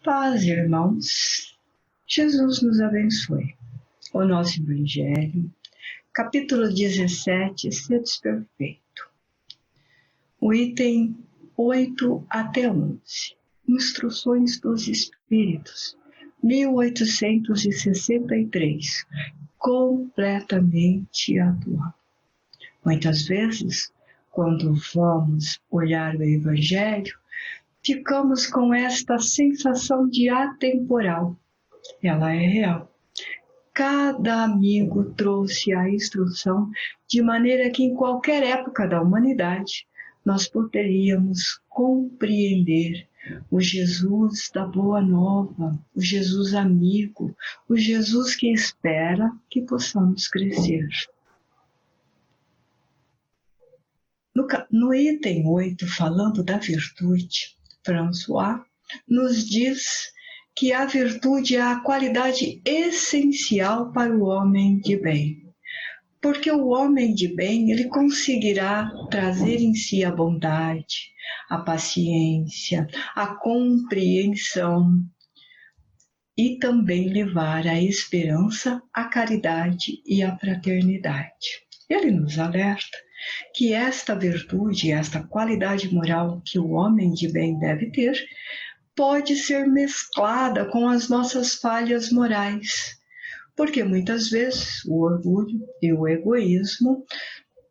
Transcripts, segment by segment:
Paz, irmãos. Jesus nos abençoe. O nosso Evangelho, capítulo 17, Sedes Perfeito. O item 8 até 11. Instruções dos Espíritos, 1863. Completamente atual. Muitas vezes, quando vamos olhar o Evangelho, ficamos com esta sensação de atemporal. Ela é real. Cada amigo trouxe a instrução de maneira que em qualquer época da humanidade nós poderíamos compreender o Jesus da Boa Nova, o Jesus amigo, o Jesus que espera que possamos crescer. No item 8, falando da virtude, François nos diz que a virtude é a qualidade essencial para o homem de bem. Porque o homem de bem, ele conseguirá trazer em si a bondade, a paciência, a compreensão e também levar a esperança, a caridade e a fraternidade. Ele nos alerta que esta virtude, esta qualidade moral que o homem de bem deve ter, pode ser mesclada com as nossas falhas morais, porque muitas vezes o orgulho e o egoísmo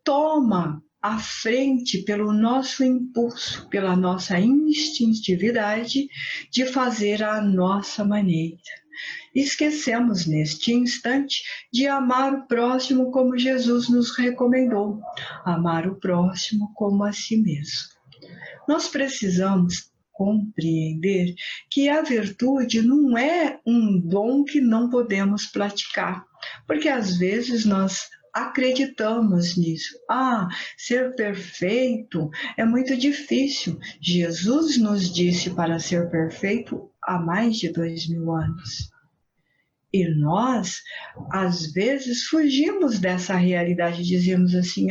tomam a frente pelo nosso impulso, pela nossa instintividade de fazer à nossa maneira. Esquecemos neste instante de amar o próximo como Jesus nos recomendou, amar o próximo como a si mesmo. Nós precisamos compreender que a virtude não é um dom que não podemos praticar, porque às vezes nós acreditamos nisso. Ser perfeito é muito difícil. Jesus nos disse para ser perfeito há mais de 2000 anos. E nós, às vezes, fugimos dessa realidade, dizemos assim,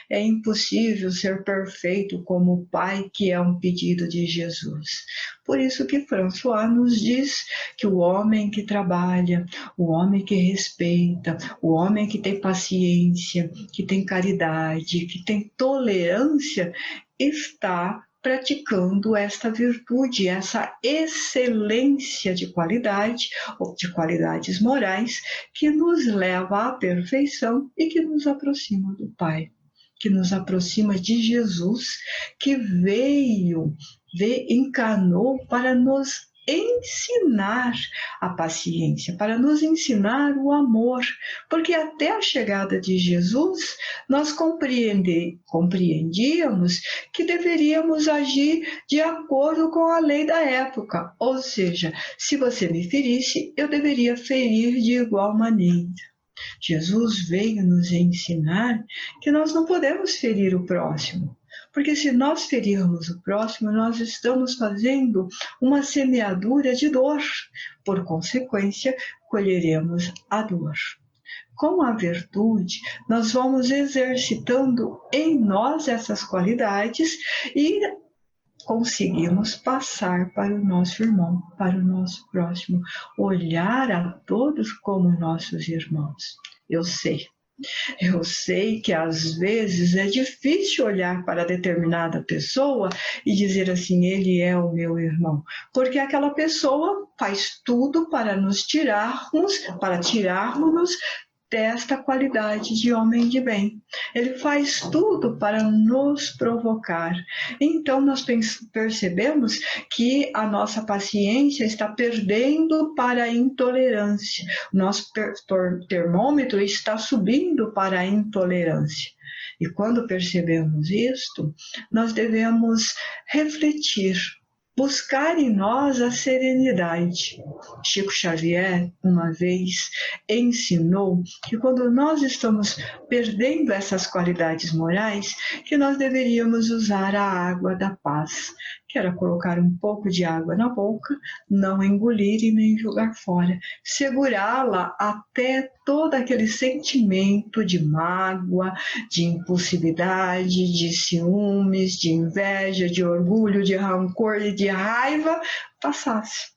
é impossível ser perfeito como o Pai, que é um pedido de Jesus. Por isso que François nos diz que o homem que trabalha, o homem que respeita, o homem que tem paciência, que tem caridade, que tem tolerância, está praticando esta virtude, essa excelência de qualidade, ou de qualidades morais, que nos leva à perfeição e que nos aproxima do Pai, que nos aproxima de Jesus, que encarnou para nos ensinar a paciência, para nos ensinar o amor, porque até a chegada de Jesus, nós compreendíamos que deveríamos agir de acordo com a lei da época, ou seja, se você me ferisse, eu deveria ferir de igual maneira. Jesus veio nos ensinar que nós não podemos ferir o próximo, porque se nós ferirmos o próximo, nós estamos fazendo uma semeadura de dor. Por consequência, colheremos a dor. Com a virtude, nós vamos exercitando em nós essas qualidades e conseguimos passar para o nosso irmão, para o nosso próximo, olhar a todos como nossos irmãos. Eu sei que às vezes é difícil olhar para determinada pessoa e dizer assim, ele é o meu irmão, porque aquela pessoa faz tudo para tirarmos desta qualidade de homem de bem. Ele faz tudo para nos provocar. Então nós percebemos que a nossa paciência está perdendo para a intolerância. Nosso termômetro está subindo para a intolerância. E quando percebemos isto, nós devemos refletir, buscar em nós a serenidade. Chico Xavier, uma vez, ensinou que quando nós estamos perdendo essas qualidades morais, que nós deveríamos usar a água da paz, que era colocar um pouco de água na boca, não engolir e nem jogar fora, segurá-la até todo aquele sentimento de mágoa, de impulsividade, de ciúmes, de inveja, de orgulho, de rancor e de raiva passasse.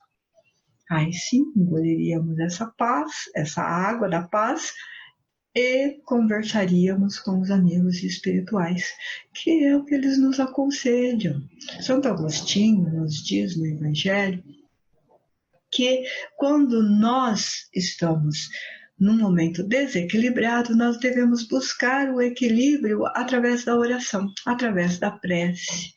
Aí sim, engoliríamos essa paz, essa água da paz, e conversaríamos com os amigos espirituais, que é o que eles nos aconselham. Santo Agostinho nos diz no Evangelho que quando nós estamos num momento desequilibrado, nós devemos buscar o equilíbrio através da oração, através da prece.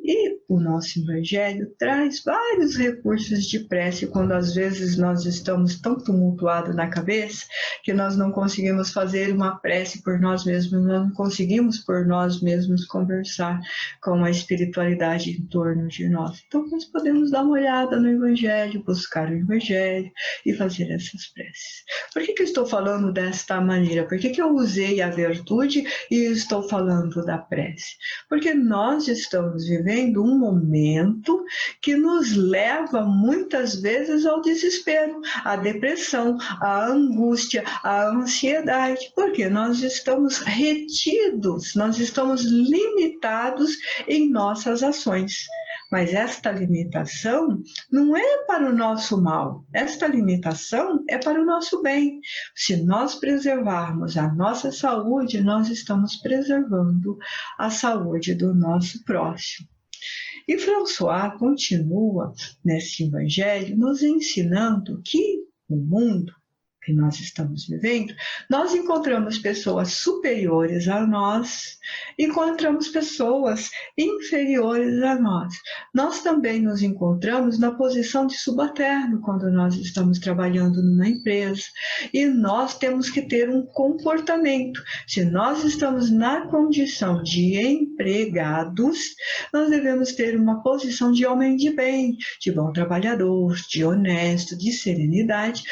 E o nosso Evangelho traz vários recursos de prece quando às vezes nós estamos tão tumultuados na cabeça que nós não conseguimos fazer uma prece por nós mesmos, nós não conseguimos por nós mesmos conversar com a espiritualidade em torno de nós. Então nós podemos dar uma olhada no Evangelho, buscar o Evangelho e fazer essas preces. Por que eu estou falando desta maneira? Por que eu usei a virtude e estou falando da prece? Porque nós estamos vivendo um momento que nos leva muitas vezes ao desespero, à depressão, à angústia, à ansiedade, porque nós estamos retidos, nós estamos limitados em nossas ações. Mas esta limitação não é para o nosso mal, esta limitação é para o nosso bem. Se nós preservarmos a nossa saúde, nós estamos preservando a saúde do nosso próximo. E François continua nesse Evangelho nos ensinando que o mundo que nós estamos vivendo, nós encontramos pessoas superiores a nós, encontramos pessoas inferiores a nós. Nós também nos encontramos na posição de subalterno quando nós estamos trabalhando numa empresa, e nós temos que ter um comportamento. Se nós estamos na condição de empregados, nós devemos ter uma posição de homem de bem, de bom trabalhador, de honesto, de serenidade,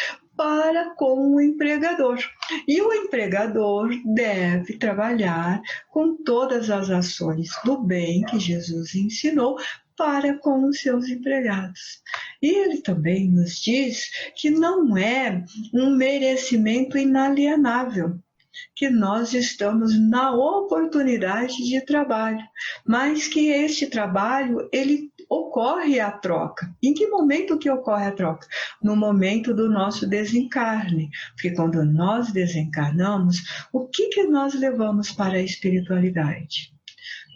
para com o empregador. E o empregador deve trabalhar com todas as ações do bem que Jesus ensinou para com os seus empregados. E ele também nos diz que não é um merecimento inalienável, que nós estamos na oportunidade de trabalho, mas que este trabalho, ele ocorre a troca. Em que momento que ocorre a troca? No momento do nosso desencarne, porque quando nós desencarnamos, o que nós levamos para a espiritualidade?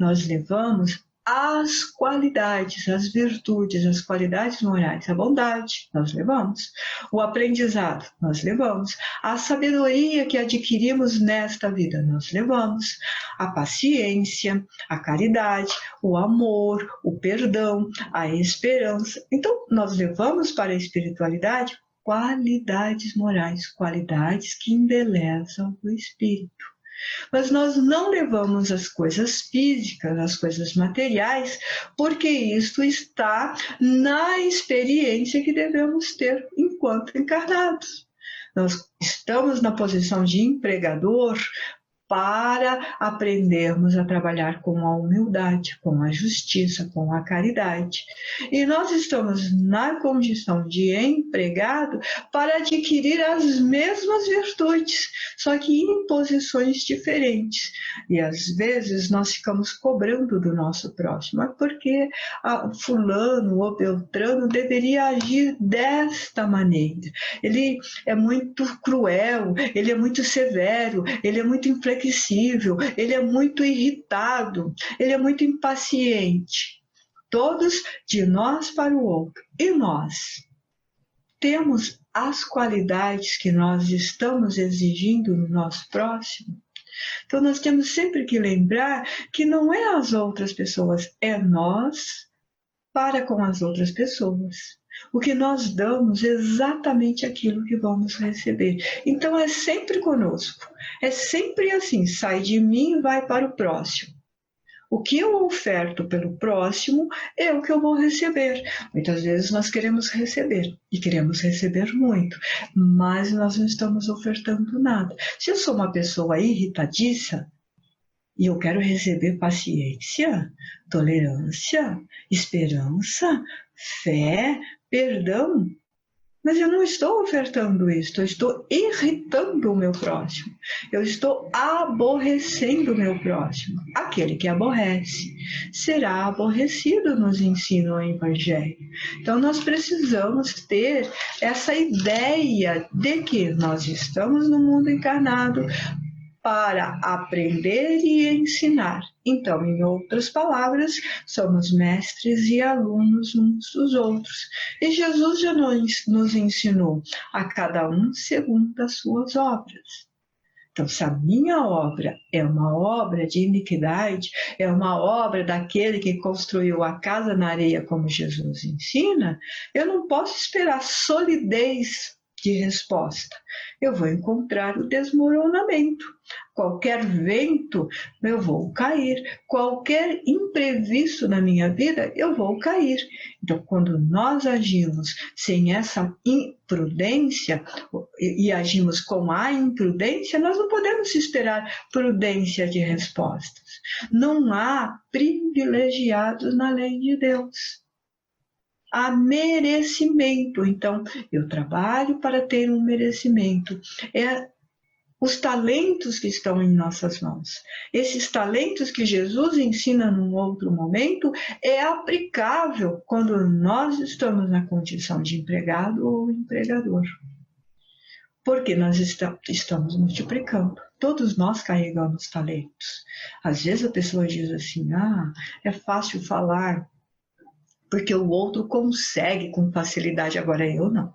Nós levamos as qualidades, as virtudes, as qualidades morais, a bondade, nós levamos. O aprendizado, nós levamos. A sabedoria que adquirimos nesta vida, nós levamos. A paciência, a caridade, o amor, o perdão, a esperança. Então, nós levamos para a espiritualidade qualidades morais, qualidades que embelezam o espírito. Mas nós não levamos as coisas físicas, as coisas materiais, porque isto está na experiência que devemos ter enquanto encarnados. Nós estamos na posição de empregador para aprendermos a trabalhar com a humildade, com a justiça, com a caridade. E nós estamos na condição de empregado para adquirir as mesmas virtudes, só que em posições diferentes. E às vezes nós ficamos cobrando do nosso próximo, mas porque fulano ou beltrano deveria agir desta maneira. Ele é muito cruel, ele é muito severo, ele é muito inflexível, ele é muito irritado, ele é muito impaciente. Todos de nós para o outro. E nós temos as qualidades que nós estamos exigindo no nosso próximo? Então nós temos sempre que lembrar que não é as outras pessoas, é nós para com as outras pessoas. O que nós damos é exatamente aquilo que vamos receber. Então é sempre conosco. É sempre assim, sai de mim e vai para o próximo. O que eu oferto pelo próximo é o que eu vou receber. Muitas vezes nós queremos receber, e queremos receber muito, mas nós não estamos ofertando nada. Se eu sou uma pessoa irritadiça, e eu quero receber paciência, tolerância, esperança, fé, perdão, Mas eu não estou ofertando isso, eu estou irritando o meu próximo. Eu estou aborrecendo o meu próximo. Aquele que aborrece será aborrecido, nos ensina o Evangelho. Então nós precisamos ter essa ideia de que nós estamos no mundo encarnado para aprender e ensinar. Então, em outras palavras, somos mestres e alunos uns dos outros. E Jesus já nos ensinou a cada um segundo as suas obras. Então, se a minha obra é uma obra de iniquidade, é uma obra daquele que construiu a casa na areia, como Jesus ensina, eu não posso esperar solidez de resposta. Eu vou encontrar o desmoronamento. Qualquer vento, eu vou cair. Qualquer imprevisto na minha vida, eu vou cair. Então, quando nós agimos sem essa imprudência e agimos com a imprudência, nós não podemos esperar prudência de respostas. Não há privilegiados na lei de Deus. Há merecimento. Então, eu trabalho para ter um merecimento. É os talentos que estão em nossas mãos. Esses talentos que Jesus ensina num outro momento é aplicável quando nós estamos na condição de empregado ou empregador. Porque nós estamos multiplicando. Todos nós carregamos talentos. Às vezes a pessoa diz assim, é fácil falar, porque o outro consegue com facilidade, agora eu não.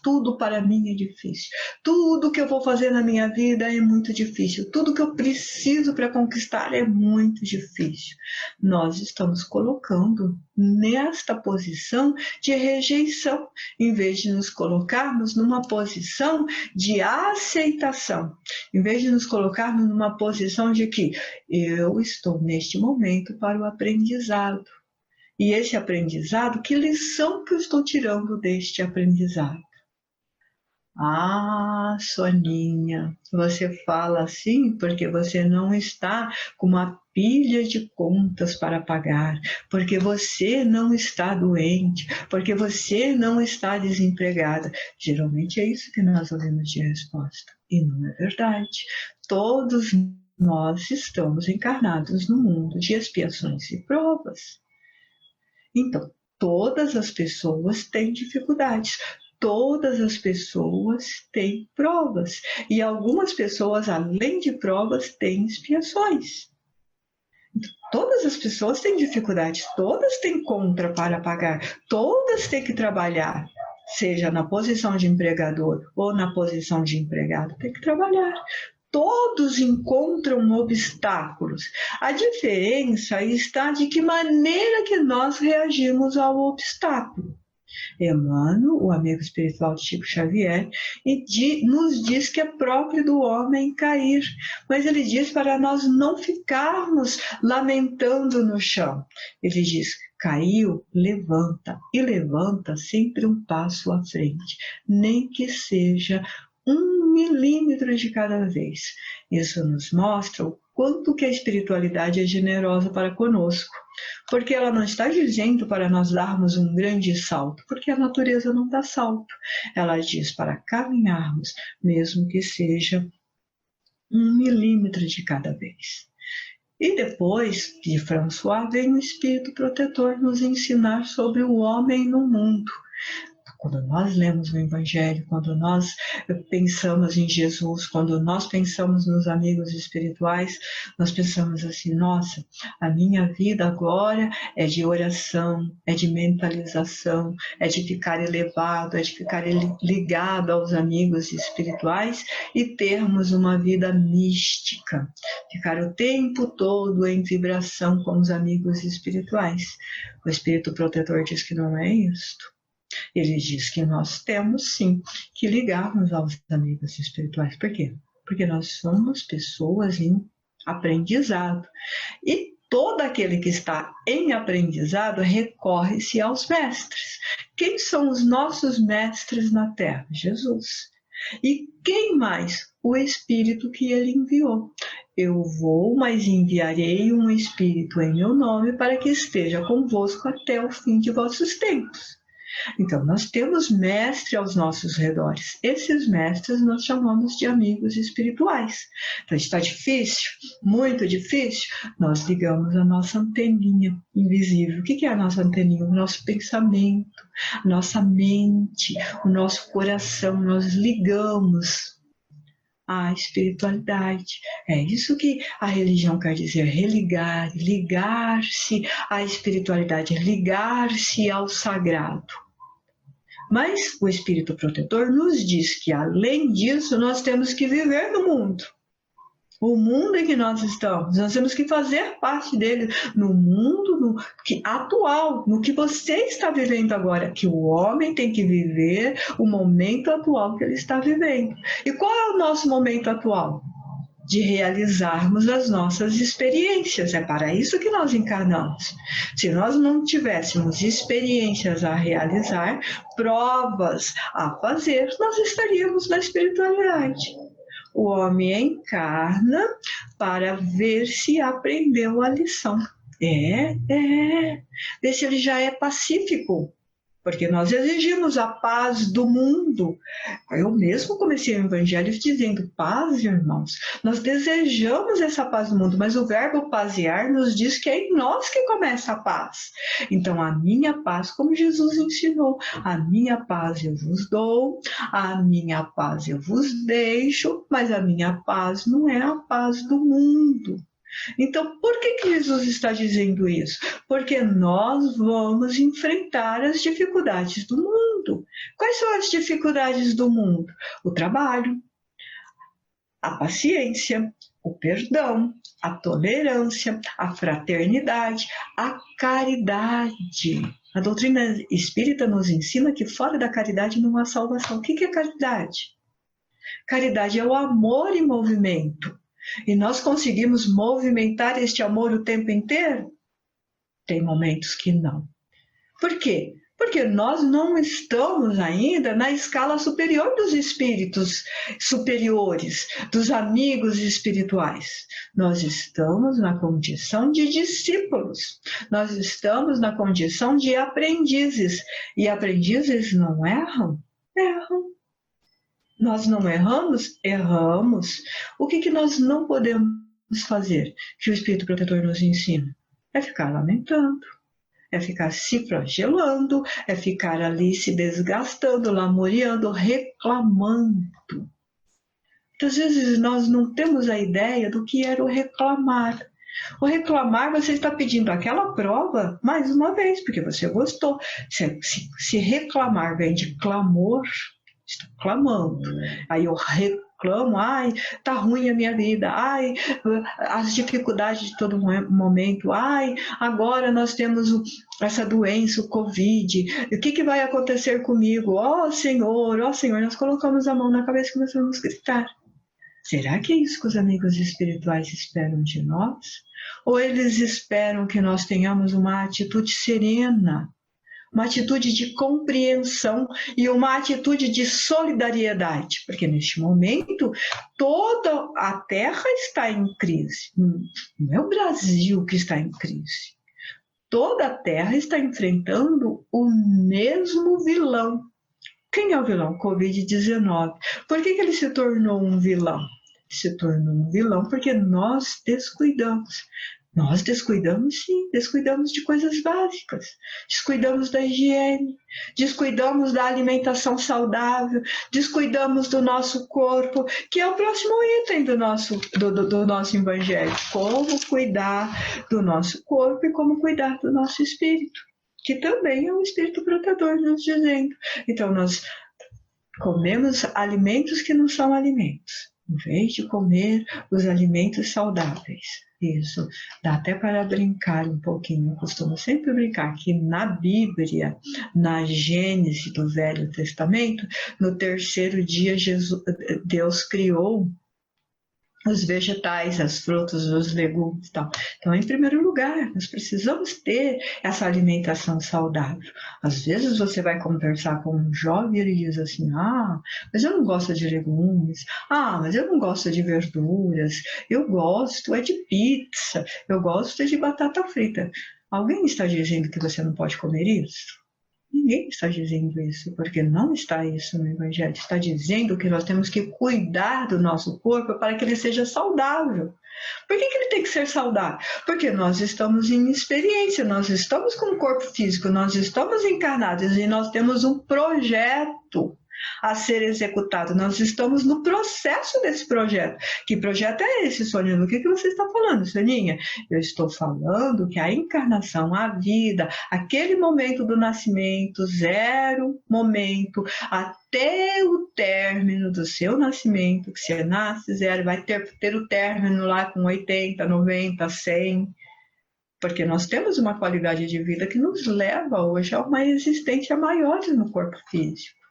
Tudo para mim é difícil. Tudo que eu vou fazer na minha vida é muito difícil. Tudo que eu preciso para conquistar é muito difícil. Nós estamos colocando nesta posição de rejeição, em vez de nos colocarmos numa posição de aceitação, em vez de nos colocarmos numa posição de que eu estou neste momento para o aprendizado. E esse aprendizado, que lição que eu estou tirando deste aprendizado? Soninha, você fala assim porque você não está com uma pilha de contas para pagar, porque você não está doente, porque você não está desempregada. Geralmente é isso que nós ouvimos de resposta. E não é verdade. Todos nós estamos encarnados no mundo de expiações e provas. Então, todas as pessoas têm dificuldades, todas as pessoas têm provas, e algumas pessoas, além de provas, têm expiações. Então, todas as pessoas têm dificuldades, todas têm conta para pagar, todas têm que trabalhar, seja na posição de empregador ou na posição de empregado, tem que trabalhar. Todos encontram obstáculos. A diferença está de que maneira que nós reagimos ao obstáculo. Emmanuel, o amigo espiritual de Chico Xavier, nos diz que é próprio do homem cair, mas ele diz para nós não ficarmos lamentando no chão. Ele diz, caiu, levanta, e levanta sempre um passo à frente, nem que seja 1 milímetro de cada vez. Isso nos mostra o quanto que a espiritualidade é generosa para conosco, porque ela não está dizendo para nós darmos um grande salto, porque a natureza não dá salto. Ela diz para caminharmos, mesmo que seja 1 milímetro de cada vez. E depois de François, vem o Espírito Protetor nos ensinar sobre o homem no mundo. Quando nós lemos o Evangelho, quando nós pensamos em Jesus, quando nós pensamos nos amigos espirituais, nós pensamos assim, nossa, a minha vida agora é de oração, é de mentalização, é de ficar elevado, é de ficar ligado aos amigos espirituais e termos uma vida mística, ficar o tempo todo em vibração com os amigos espirituais. O Espírito Protetor diz que não é isto. Ele diz que nós temos, sim, que ligarmos aos amigos espirituais. Por quê? Porque nós somos pessoas em aprendizado. E todo aquele que está em aprendizado recorre-se aos mestres. Quem são os nossos mestres na Terra? Jesus. E quem mais? O Espírito que ele enviou. Eu vou, mas enviarei um Espírito em meu nome para que esteja convosco até o fim de vossos tempos. Então, nós temos mestre aos nossos redores. Esses mestres nós chamamos de amigos espirituais. Então, está difícil, muito difícil, nós ligamos a nossa anteninha invisível. O que é a nossa anteninha? O nosso pensamento, a nossa mente, o nosso coração. Nós ligamos à espiritualidade. É isso que a religião quer dizer, religar, ligar-se à espiritualidade, ligar-se ao sagrado. Mas o Espírito Protetor nos diz que, além disso, nós temos que viver no mundo. O mundo em que nós estamos, nós temos que fazer parte dele, no mundo atual, no que você está vivendo agora, que o homem tem que viver o momento atual que ele está vivendo. E qual é o nosso momento atual? De realizarmos as nossas experiências. É para isso que nós encarnamos. Se nós não tivéssemos experiências a realizar, provas a fazer, nós estaríamos na espiritualidade. O homem encarna para ver se aprendeu a lição. Ver se ele já é pacífico. Porque nós exigimos a paz do mundo. Eu mesmo comecei o Evangelho dizendo paz, irmãos. Nós desejamos essa paz do mundo, mas o verbo pazear nos diz que é em nós que começa a paz. Então, a minha paz, como Jesus ensinou, a minha paz eu vos dou, a minha paz eu vos deixo, mas a minha paz não é a paz do mundo. Então, por que Jesus está dizendo isso? Porque nós vamos enfrentar as dificuldades do mundo. Quais são as dificuldades do mundo? O trabalho, a paciência, o perdão, a tolerância, a fraternidade, a caridade. A doutrina espírita nos ensina que fora da caridade não há salvação. O que é caridade? Caridade é o amor em movimento. E nós conseguimos movimentar este amor o tempo inteiro? Tem momentos que não. Por quê? Porque nós não estamos ainda na escala superior dos espíritos superiores, dos amigos espirituais. Nós estamos na condição de discípulos. Nós estamos na condição de aprendizes. E aprendizes não erram? Erram. Nós não erramos? Erramos. O que nós não podemos fazer, que o Espírito Protetor nos ensina? É ficar lamentando, é ficar se flagelando, é ficar ali se desgastando, lamuriando, reclamando. Muitas vezes nós não temos a ideia do que era o reclamar. O reclamar, você está pedindo aquela prova mais uma vez, porque você gostou. Se reclamar vem de clamor, estou clamando. Aí eu reclamo, ai, tá ruim a minha vida, ai, as dificuldades de todo momento, ai, agora nós temos essa doença, o Covid, o que vai acontecer comigo? Ó Senhor, nós colocamos a mão na cabeça e começamos a gritar. Será que é isso que os amigos espirituais esperam de nós? Ou eles esperam que nós tenhamos uma atitude serena, uma atitude de compreensão e uma atitude de solidariedade, porque neste momento toda a Terra está em crise, não é o Brasil que está em crise. Toda a Terra está enfrentando o mesmo vilão. Quem é o vilão? Covid-19. Por que ele se tornou um vilão? Se tornou um vilão porque nós descuidamos. Nós descuidamos, sim, descuidamos de coisas básicas, descuidamos da higiene, descuidamos da alimentação saudável, descuidamos do nosso corpo, que é o próximo item do nosso evangelho. Como cuidar do nosso corpo e como cuidar do nosso espírito, que também é um espírito protetor nos dizendo. Então, nós comemos alimentos que não são alimentos, em vez de comer os alimentos saudáveis. Isso, dá até para brincar um pouquinho. Eu costumo sempre brincar que na Bíblia, na Gênesis do Velho Testamento, no terceiro dia Deus criou os vegetais, as frutas, os legumes e tal. Então, em primeiro lugar, nós precisamos ter essa alimentação saudável. Às vezes você vai conversar com um jovem e ele diz assim, mas eu não gosto de legumes, mas eu não gosto de verduras, eu gosto de pizza, eu gosto de batata frita. Alguém está dizendo que você não pode comer isso? Ninguém está dizendo isso, porque não está isso no Evangelho. Está dizendo que nós temos que cuidar do nosso corpo para que ele seja saudável. Por que ele tem que ser saudável? Porque nós estamos em experiência, nós estamos com um corpo físico, nós estamos encarnados e nós temos um projeto a ser executado. Nós estamos no processo desse projeto. Que projeto é esse, Soninha? Do que você está falando, Soninha? Eu estou falando que a encarnação, a vida, aquele momento do nascimento, zero momento, até o término do seu nascimento, que você nasce zero, vai ter o término lá com 80, 90, 100, porque nós temos uma qualidade de vida que nos leva hoje a uma existência maior no corpo físico.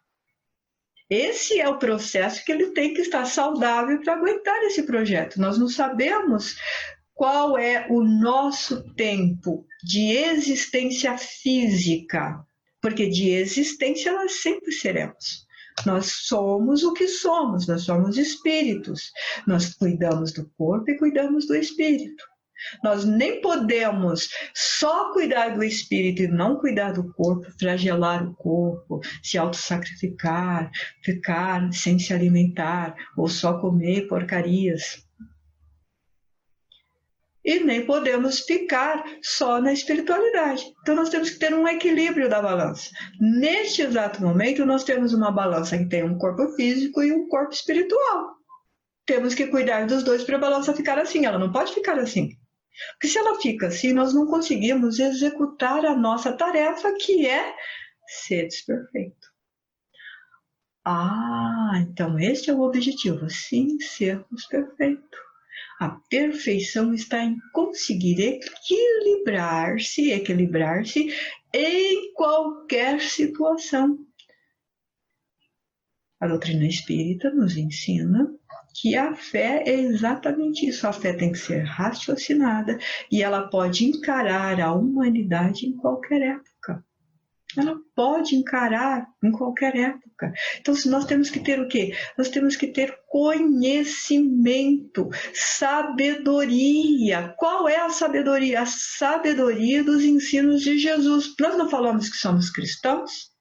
Esse é o processo que ele tem que estar saudável para aguentar esse projeto. Nós não sabemos qual é o nosso tempo de existência física, porque de existência nós sempre seremos. Nós somos o que somos, nós somos espíritos. Nós cuidamos do corpo e cuidamos do espírito. Nós nem podemos só cuidar do espírito e não cuidar do corpo, flagelar o corpo, se autossacrificar, ficar sem se alimentar ou só comer porcarias. E nem podemos ficar só na espiritualidade. Então nós temos que ter um equilíbrio da balança. Neste exato momento nós temos uma balança que tem um corpo físico e um corpo espiritual. Temos que cuidar dos dois para a balança ficar assim, ela não pode ficar assim. Porque se ela fica assim, nós não conseguimos executar a nossa tarefa, que é seres perfeitos. Então este é o objetivo, sim, sermos perfeitos. A perfeição está em conseguir equilibrar-se em qualquer situação. A doutrina espírita nos ensina que a fé é exatamente isso. A fé tem que ser raciocinada e ela pode encarar a humanidade em qualquer época. Ela pode encarar em qualquer época. Então, nós temos que ter o quê? Nós temos que ter conhecimento, sabedoria. Qual é a sabedoria? A sabedoria dos ensinos de Jesus. Nós não falamos que somos cristãos?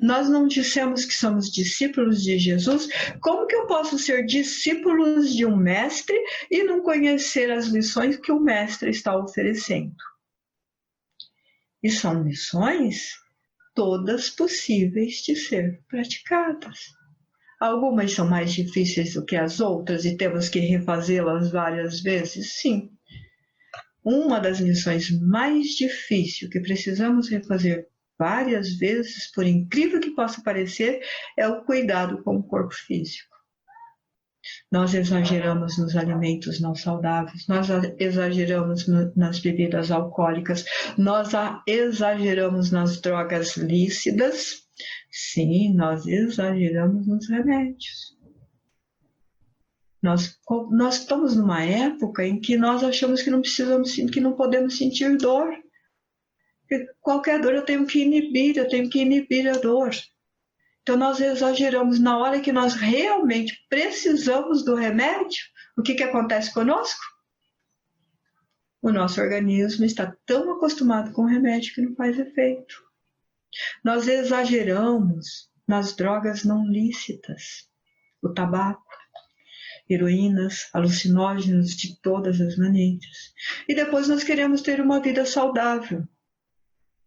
Nós não dissemos que somos discípulos de Jesus? Como que eu posso ser discípulo de um mestre e não conhecer as lições que o mestre está oferecendo? E são lições todas possíveis de ser praticadas. Algumas são mais difíceis do que as outras e temos que refazê-las várias vezes? Sim. Uma das lições mais difíceis que precisamos refazer várias vezes, por incrível que possa parecer, é o cuidado com o corpo físico. Nós exageramos nos alimentos não saudáveis, nós exageramos nas bebidas alcoólicas, nós exageramos nas drogas lícitas, sim, nós exageramos nos remédios. Nós estamos numa época em que nós achamos que não podemos sentir dor. Qualquer dor eu tenho que inibir a dor. Então nós exageramos na hora que nós realmente precisamos do remédio. O que acontece conosco? O nosso organismo está tão acostumado com o remédio que não faz efeito. Nós exageramos nas drogas não lícitas, o tabaco, heroínas, alucinógenos de todas as maneiras. E depois nós queremos ter uma vida saudável.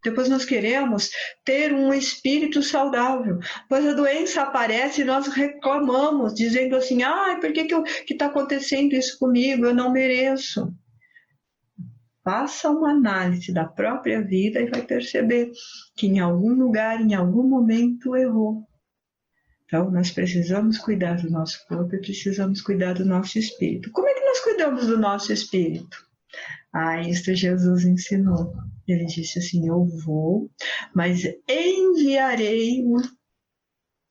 Depois nós queremos ter um espírito saudável. Depois a doença aparece e nós reclamamos, dizendo assim, por que está acontecendo isso comigo? Eu não mereço. Faça uma análise da própria vida e vai perceber que em algum lugar, em algum momento, errou. Então, nós precisamos cuidar do nosso corpo e precisamos cuidar do nosso espírito. Como é que nós cuidamos do nosso espírito? Isso Jesus ensinou. Ele disse assim, eu vou, mas enviarei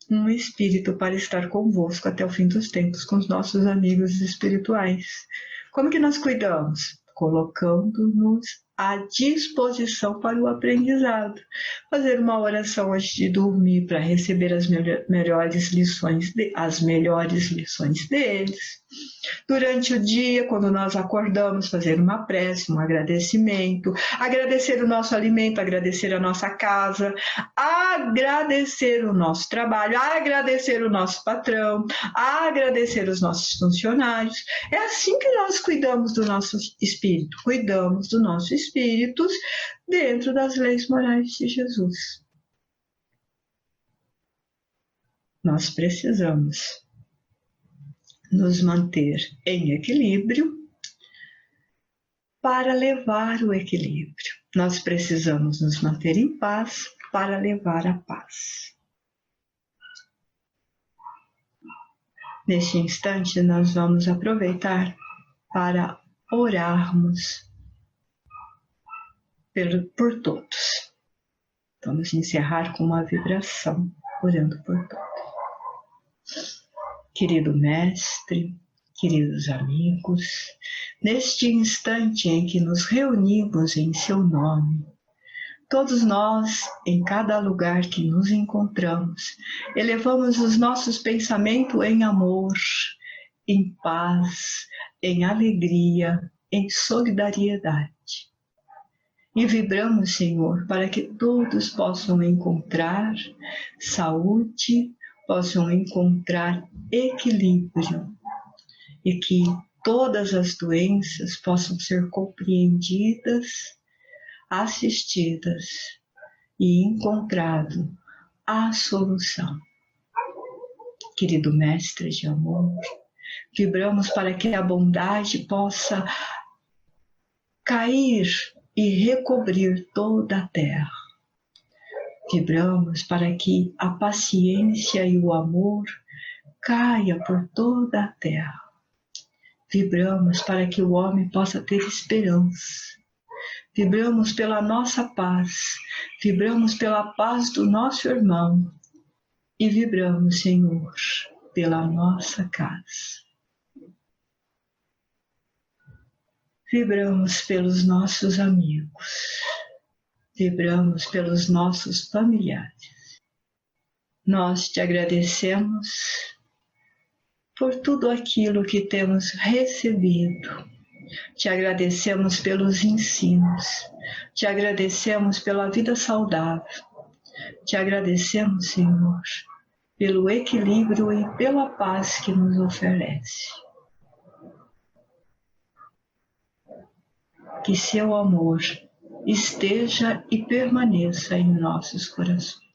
um espírito para estar convosco até o fim dos tempos, com os nossos amigos espirituais. Como que nós cuidamos? Colocando-nos à disposição para o aprendizado. Fazer uma oração antes de dormir para receber as melhores lições deles. Durante o dia, quando nós acordamos, fazer uma prece, um agradecimento, agradecer o nosso alimento, agradecer a nossa casa, agradecer o nosso trabalho, agradecer o nosso patrão, agradecer os nossos funcionários. É assim que nós cuidamos do nosso espírito, cuidamos do nosso espírito dentro das leis morais de Jesus. Nós precisamos nos manter em equilíbrio para levar o equilíbrio. Nós precisamos nos manter em paz para levar a paz. Neste instante, nós vamos aproveitar para orarmos por todos. Vamos encerrar com uma vibração, orando por todos. Querido Mestre, queridos amigos, neste instante em que nos reunimos em seu nome, todos nós, em cada lugar que nos encontramos, elevamos os nossos pensamentos em amor, em paz, em alegria, em solidariedade. E vibramos, Senhor, para que todos possam encontrar saúde, possam encontrar equilíbrio e que todas as doenças possam ser compreendidas, assistidas e encontrado a solução. Querido Mestre de amor, vibramos para que a bondade possa cair e recobrir toda a terra. Vibramos para que a paciência e o amor caia por toda a terra. Vibramos para que o homem possa ter esperança. Vibramos pela nossa paz. Vibramos pela paz do nosso irmão. E vibramos, Senhor, pela nossa casa. Vibramos pelos nossos amigos. Vibramos pelos nossos familiares. Nós te agradecemos por tudo aquilo que temos recebido. Te agradecemos pelos ensinos. Te agradecemos pela vida saudável. Te agradecemos, Senhor, pelo equilíbrio e pela paz que nos oferece. Que seu amor esteja e permaneça em nossos corações.